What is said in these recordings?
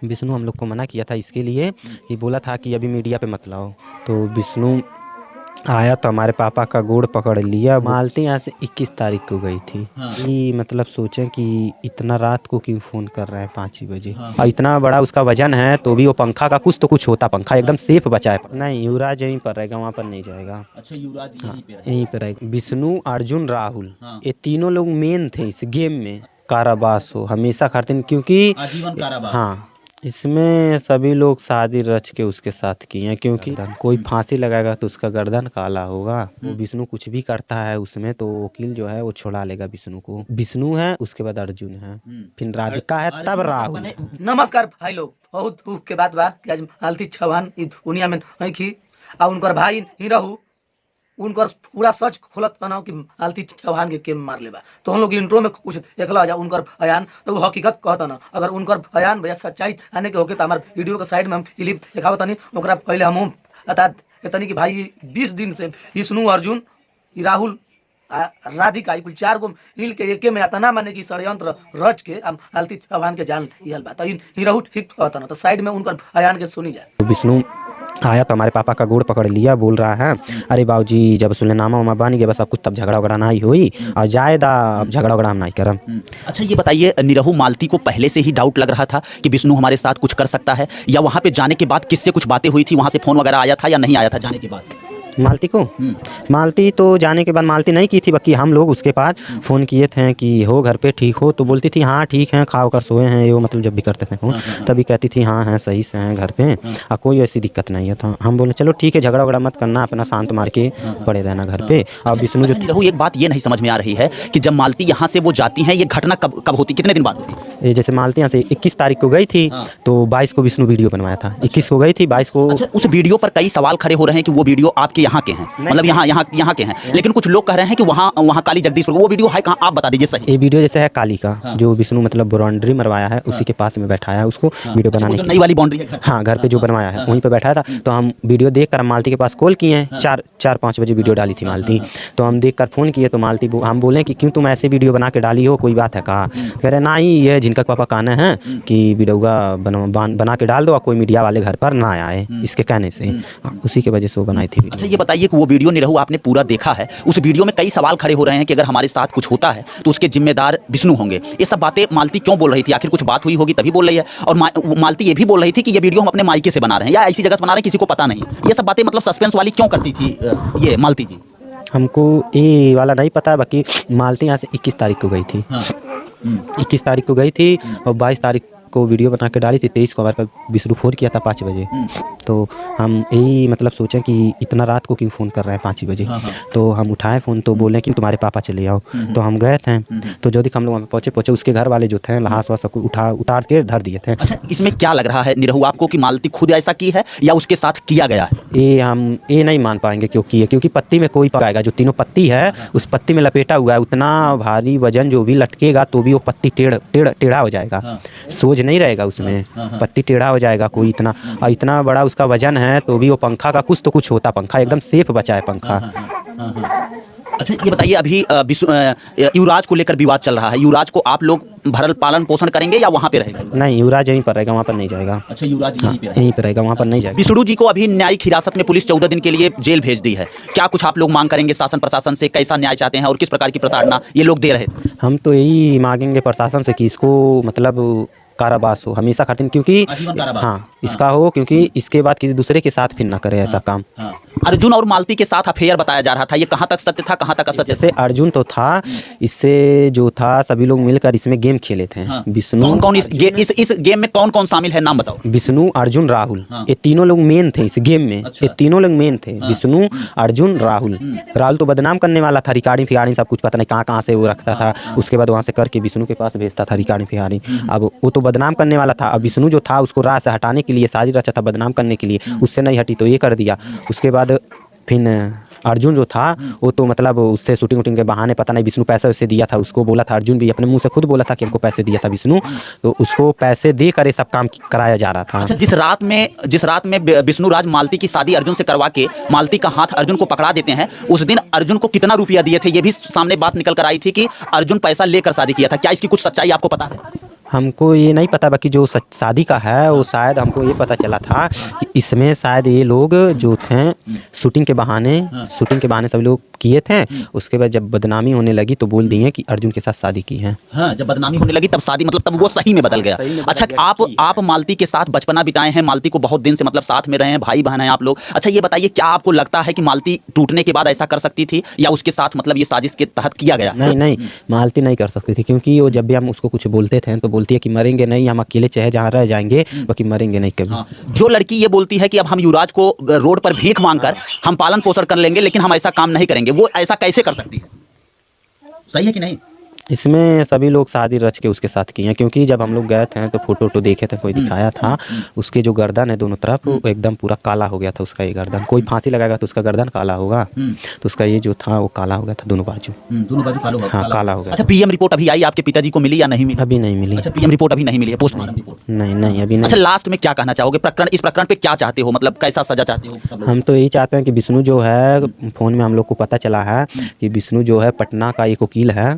विष्णु हम लोग को मना किया था इसके लिए कि बोला था कि अभी मीडिया पे मत लाओ। तो विष्णु आया तो हमारे पापा का गोड़ पकड़ लिया। मालती यहाँ से 21 तारीख को गई थी। कि मतलब सोचें कि इतना रात को क्यों फ़ोन कर रहे हैं 5 ही बजे। और इतना बड़ा उसका वजन है तो भी वो पंखा का कुछ तो कुछ होता, पंखा एकदम सेफ बचा है। नहीं, युवराज यहीं पर रहेगा, वहाँ पर नहीं जाएगा। अच्छा, युवराज यहीं पे रहेगा। विष्णु, अर्जुन, राहुल, ये तीनों लोग मेन थे इस गेम में। कारावास हो हमेशा खाते, क्योंकि आजीवन कारावास। हाँ, इसमें सभी लोग शादी रच के उसके साथ किए हैं। क्योंकि कोई फांसी लगाएगा तो उसका गर्दन काला होगा। वो विष्णु कुछ भी करता है उसमें तो वकील जो है वो छुड़ा लेगा विष्णु को। विष्णु है, उसके बाद अर्जुन है, फिर राधिका है, तब राहुल। नमस्कार भाई लोग, बहुत दुख के बात बा कि आज मालती चौहान इस दुनिया में नहीं थी और उनकर भाई ही रहू उनकर पूरा सच खोलत बनाओ कि मालती चौहान के मार लेबा। तो हम लोग इंट्रो में कुछ देखला जा उनकर बयान, तो वो हकीकत कहता ना। अगर उनकर बयान भैया सच्चाई आने के होके तो हमारे वीडियो के साइड में हम क्लिप दिखावत नहीं। ओकरा पहले हम बता देतनी कि भाई 20 दिन से विष्णु, अर्जुन, राहुल, राधिका कुल 4 गो मिल के एके में अतना माने कि षड्यंत्र रच के मालती चौहान के जान लियल बा। तो ही रहू ठीक कहता ना। तो साइड में उनकर बयान के सुनी जाए। विष्णु आया तो हमारे पापा का गोड़ पकड़ लिया, बोल रहा है अरे बाबूजी जब सुलेनामा उमा बन गया बस अब कुछ तब झगड़ा वगड़ा ना ही हुई और जायदा अब झगड़ा वगड़ा हम नहीं करम। अच्छा, ये बताइए, निरहु मालती को पहले से ही डाउट लग रहा था कि विष्णु हमारे साथ कुछ कर सकता है, या वहाँ पे जाने के बाद किससे कुछ बातें हुई थी, वहाँ से फोन वगैरह आया था या नहीं आया था जाने के बाद? मालती को मालती तो जाने के बाद मालती नहीं की थी, बाकी हम लोग उसके पास फ़ोन किए थे कि हो घर पे ठीक हो, तो बोलती थी हाँ ठीक है, खा कर सोए हैं। ये वो मतलब जब भी करते थे फ़ोन तभी कहती थी हाँ हैं सही से हैं घर पे, और कोई ऐसी दिक्कत नहीं है। तो हम बोले चलो ठीक है, झगड़ा वगड़ा मत करना, अपना शांत मार के पड़े रहना घर पे। और विष्णु जो निरहु, एक बात ये नहीं समझ में आ रही है कि जब मालती यहाँ से वो जाती हैं, ये घटना कब होती, कितने दिन बाद होती? ये जैसे मालती यहाँ से 21 तारीख को गई थी तो 22 को विष्णु वीडियो बनवाया था। 21 को गई थी, 22 को। अच्छा, उस वीडियो पर कई सवाल खड़े हो रहे हैं कि वो वीडियो आपके यहाँ के हैं, मतलब यहाँ के हैं, लेकिन कुछ लोग कह रहे हैं कि वहाँ काली जगदीशपुर वो वीडियो है कहाँ, आप बता दीजिए सही। ये वीडियो जैसे है काली का, जो विष्णु मतलब बाउंड्री मरवाया है उसी के पास में बैठाया है उसको वीडियो बनाने की। नई वाली बाउंड्री है, हाँ, घर पे जो बनवाया है वहीं पे बैठा था। तो हम वीडियो देख कर मालती के पास कॉल किए हैं, 4-5 बजे वीडियो डाली थी मालती। तो हम देख कर फ़ोन किए तो मालती हम बोले कि क्यों तुम ऐसे वीडियो बना के डाली हो, कोई बात है कहा? कह रहे ना ही ये जिनका पापा कहना है कि वीडियो बना के डाल दो और कोई मीडिया वाले घर पर ना आए, इसके कहने से उसी की वजह से वो बनाई थी। अच्छा, ये बताइए कि वो वीडियो निरहु आपने पूरा देखा है, उस वीडियो में कई सवाल खड़े हो रहे हैं कि अगर हमारे साथ कुछ होता है तो उसके जिम्मेदार विष्णु होंगे। ये सब बातें मालती क्यों बोल रही थी? आखिर कुछ बात हुई होगी तभी बोल रही है। और मालती ये भी बोल रही थी कि ये वीडियो हम अपने मायके से बना रहे हैं या ऐसी जगह से बना रहे हैं किसी को पता नहीं। ये सब बातें मतलब सस्पेंस वाली क्यों करती थी ये मालती जी? हमको ये वाला नहीं पता, बाकी मालती यहाँ से 21 तारीख को गई थी। 21 तारीख को गई थी और 22 तारीख को वीडियो बना के डाली थी। 23 को हमारे पास विष्णु फ़ोन किया था 5 बजे। तो हम यही मतलब सोचें कि इतना रात को क्यों फ़ोन कर रहे हैं 5 बजे। तो हम उठाए फ़ोन तो बोले कि तुम्हारे पापा चले आओ। तो हम गए थे तो जो हम लोग वहाँ पहुँचे उसके घर वाले जो थे लहास वास सबको उतार के धर दिए थे। अच्छा, इसमें क्या लग रहा है निरहु आपको कि मालती खुद ऐसा की है या उसके साथ किया गया है? ये हम नहीं मान पाएंगे क्योंकि पत्ती में कोई पाएगा, जो तीनों पत्ती है उस पत्ती में लपेटा हुआ है, उतना भारी वजन जो भी लटकेगा तो भी वो पत्ती टेढ़ा हो जाएगा, सोझ नहीं रहेगा उसमें, पत्ती टेढ़ा हो जाएगा। कोई इतना बड़ा उसका वजन है तो भी वो पंखा का कुछ तो कुछ होता, पंखा एकदम सेफ बचा है पंखा। अच्छा, ये बताइए, अभी युवराज को लेकर विवाद चल रहा है, युवराज को आप लोग भरल पालन पोषण करेंगे या वहाँ पे रहेगा? नहीं, युवराज यहीं पर रहेगा, वहाँ पर नहीं जाएगा। अच्छा, युवराज यहीं पे रहेगा, वहाँ पर नहीं जाएगा। विष्णु जी को अभी न्यायिक हिरासत में पुलिस 14 दिन के लिए जेल भेज दी है। क्या कुछ आप लोग मांग करेंगे शासन प्रशासन से? कैसा न्याय चाहते हैं और किस प्रकार की प्रताड़ना ये लोग दे रहे थे? हम तो यही मांगेंगे प्रशासन से कि इसको मतलब कारावास हो हमेशा खातिर, क्योंकि इसका हो, क्योंकि इसके बाद किसी दूसरे के साथ फिर ना करे ऐसा काम। अर्जुन और मालती के साथ अफेयर बताया जा रहा था, ये कहाँ तक सत्य था, कहाँ तक असत्य? जैसे अर्जुन तो था, इससे जो था सभी लोग मिलकर इसमें गेम खेले थे। विष्णु कौन इस गेम में कौन शामिल है, नाम बताओ। विष्णु, अर्जुन, राहुल, ये तीनों लोग मेन थे इस गेम में। ये तीनों लोग मेन थे, विष्णु, अर्जुन, राहुल। राहुल तो बदनाम करने वाला था, रिकॉर्डिंग फिगारिंग सब कुछ पता नहीं कहाँ से वो रखता था, उसके बाद वहाँ से करके विष्णु के पास भेजता था रिकॉर्डिंग फिगारिंग। अब वो तो बदनाम करने वाला था, अब विष्णु जो था उसको राह से हटाने के लिए साजिश रचा था बदनाम करने के लिए, उससे नहीं हटी तो ये कर दिया। उसके बाद फिर अर्जुन जो था वो तो मतलब उससे शूटिंग के बहाने पता नहीं विष्णु पैसे उससे दिया था, उसको बोला था, अर्जुन भी अपने मुंह से खुद बोला था कि हमको पैसे दिया था विष्णु, तो उसको पैसे देकर ये सब काम कराया जा रहा था। अच्छा, जिस रात में विष्णु राज मालती की शादी अर्जुन से करवा के मालती का हाथ अर्जुन को पकड़ा देते हैं, उस दिन अर्जुन को कितना रुपया दिए थे ये भी सामने बात निकल कर आई थी कि अर्जुन पैसा लेकर शादी किया था। क्या इसकी कुछ सच्चाई आपको पता है? हमको ये नहीं पता, बाकी जो शादी का है वो शायद हमको ये पता चला था कि इसमें शायद ये लोग जो थे शूटिंग के बहाने सभी लोग किए थे। उसके बाद जब बदनामी होने लगी तो बोल दिए कि अर्जुन के साथ शादी की है। हाँ, जब बदनामी होने लगी तब शादी, मतलब तब वो सही में बदल गया। अच्छा, आप मालती के साथ बचपना बिताए हैं, मालती को बहुत दिन से मतलब साथ में रहे हैं, भाई बहन हैं आप लोग। अच्छा ये बताइए, क्या आपको लगता है कि मालती टूटने के बाद ऐसा कर सकती थी, या उसके साथ मतलब ये साजिश के तहत किया गया? नहीं, मालती नहीं कर सकती थी, क्योंकि वो जब भी हम उसको कुछ बोलते थे तो बोलती है कि मरेंगे नहीं, हम अकेले चाहे जहाँ रह जाएंगे, बाकी मरेंगे नहीं कभी। हाँ। जो लड़की ये बोलती है कि अब हम युवराज को रोड पर भीख मांगकर हम पालन पोषण कर लेंगे, लेकिन हम ऐसा काम नहीं करेंगे, वो ऐसा कैसे कर सकती है? सही है कि नहीं? इसमें सभी लोग शादी रच के उसके साथ किए हैं, क्योंकि जब हम लोग गए थे तो फोटो देखे थे, कोई दिखाया था, उसके जो गर्दन है दोनों तरफ वो एकदम पूरा काला हो गया था उसका ये गर्दन। कोई फांसी लगाएगा तो उसका गर्दन काला होगा, तो उसका ये जो था वो काला हो गया था, दोनों बाजू काला हो गया। अच्छा, पीएम रिपोर्ट अभी आई आपके पिताजी को, मिली या नहीं मिली? अभी नहीं मिली। अच्छा, पीएम रिपोर्ट अभी नहीं मिली है, पोस्टमार्टम रिपोर्ट? नहीं अभी नहीं। अच्छा, लास्ट में क्या कहना चाहोगे? इस प्रकरण पे क्या चाहते हो, मतलब कैसा सजा चाहते हो सब लोग? हम तो यही चाहते हैं कि विष्णु जो है, फोन में हम लोग को पता चला है कि विष्णु जो है पटना का एक वकील है,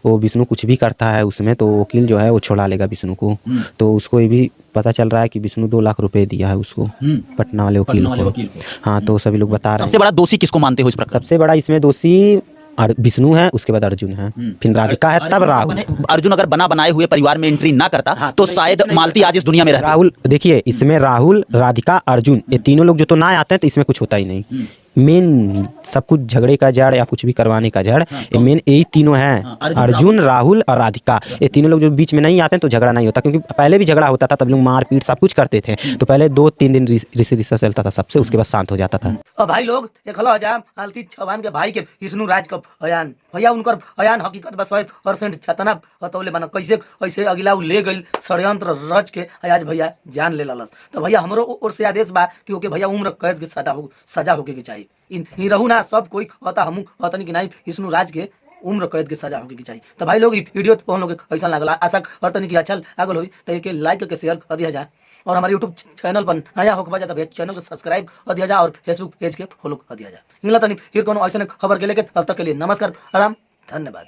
वो विष्णु कुछ भी करता है उसमें तो वकील जो है वो छुड़ा लेगा विष्णु को। तो उसको ये भी पता चल रहा है कि विष्णु 2 लाख रुपए दिया है उसको, पटना वाले वकील को। हाँ, तो सभी लोग बता रहे हैं। सबसे बड़ा दोषी किसको मानते हो इस प्रकरण? सबसे बड़ा इसमें दोषी विष्णु है, उसके बाद अर्जुन है, फिर राधिका है, तब राहुल। अर्जुन अगर बना बनाए हुए परिवार में एंट्री ना करता तो शायद मालती आज इस दुनिया में रहती। राहुल देखिए, इसमें राहुल, राधिका, अर्जुन, ये तीनों लोग जो तो ना आते हैं तो इसमें कुछ होता ही नहीं। मेन सब कुछ झगड़े का जड़ या कुछ भी करवाने का जड़ ये मेन यही तीनों हैं, अर्जुन, राहुल और राधिका। ये तीनों लोग जो बीच में नहीं आते हैं तो झगड़ा नहीं होता, क्योंकि पहले भी झगड़ा होता था, तब लोग मारपीट सब कुछ करते थे, तो पहले 2-3 दिन रिश्ता चलता था सबसे, उसके बाद शांत हो जाता था। और भाई लोग देखलो जा मालती चौहान के भाई के विष्णु राज का बयान, भैया उनकर बयान हकीकत बस 100% छतना हतौले बना, कैसे ऐसे अगिला ले गई षड्यंत्र रच के आज भैया जान ले ललस। तो भैया हमरो ओर से आदेश बा कि ओके भैया उम्र कैद के सजा होके के चाहिए। इन रहू ना सब कोई होता हमू होतनी कि नहीं, विष्णु राज के उम्र कैद के सजा होके के चाहिए। तो भाई लोग वीडियो तो हम लोग कैसा लागल, आशा करतनी कि अच्छा लागल होई, तो एक लाइक करके शेयर कर दिया जाए, और हमारे यूट्यूब चैनल पर नया होकर जाता है चैनल को सब्सक्राइब कर दिया जाए, और फेसबुक पेज के फॉलो कर दिया जाए। फिर कोनो ऐसे खबर के लेके, तब तक के लिए नमस्कार, आराम, धन्यवाद।